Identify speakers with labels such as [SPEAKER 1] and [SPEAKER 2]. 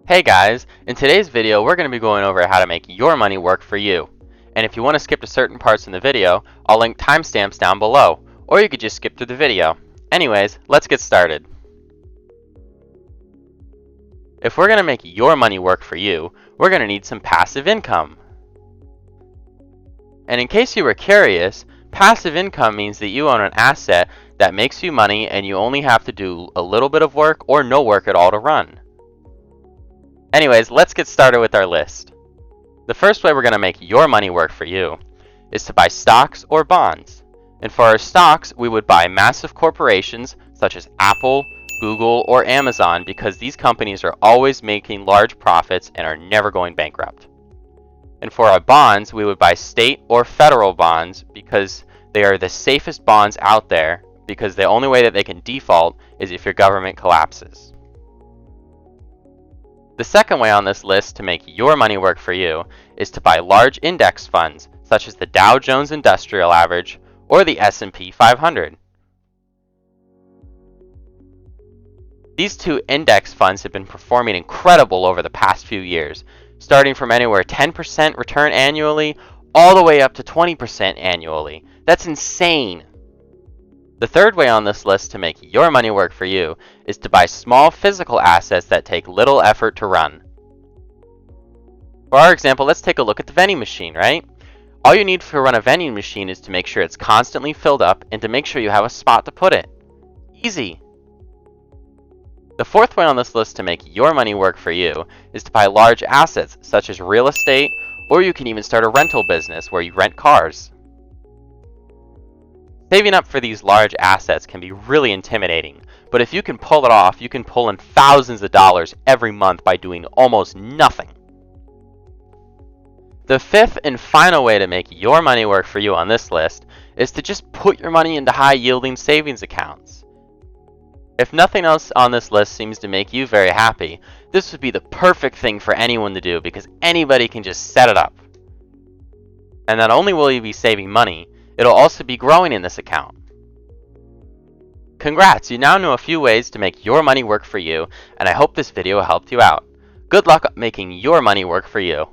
[SPEAKER 1] Hey guys, in today's video we're going to be going over how to make your money work for you. And if you want to skip to certain parts in the video, I'll link timestamps down below, or you could just skip through the video. Anyways, let's get started. If we're going to make your money work for you, we're going to need some passive income. And in case you were curious, passive income means that you own an asset that makes you money and you only have to do a little bit of work or no work at all to run. Anyways, let's get started with our list. The first way we're going to make your money work for you is to buy stocks or bonds. And for our stocks, we would buy massive corporations such as Apple, Google, or Amazon because these companies are always making large profits and are never going bankrupt. And for our bonds, we would buy state or federal bonds because they are the safest bonds out there, because the only way that they can default is if your government collapses. The second way on this list to make your money work for you is to buy large index funds such as the Dow Jones Industrial Average or the S&P 500. These two index funds have been performing incredible over the past few years, starting from anywhere 10% return annually all the way up to 20% annually. That's insane! The third way on this list to make your money work for you is to buy small physical assets that take little effort to run. For our example, let's take a look at the vending machine, right? All you need to run a vending machine is to make sure it's constantly filled up and to make sure you have a spot to put it. Easy! The fourth way on this list to make your money work for you is to buy large assets such as real estate, or you can even start a rental business where you rent cars. Saving up for these large assets can be really intimidating, but if you can pull it off, you can pull in thousands of dollars every month by doing almost nothing. The fifth and final way to make your money work for you on this list is to just put your money into high-yielding savings accounts. If nothing else on this list seems to make you very happy, this would be the perfect thing for anyone to do because anybody can just set it up. And not only will you be saving money, it'll also be growing in this account. Congrats, you now know a few ways to make your money work for you, and I hope this video helped you out. Good luck making your money work for you.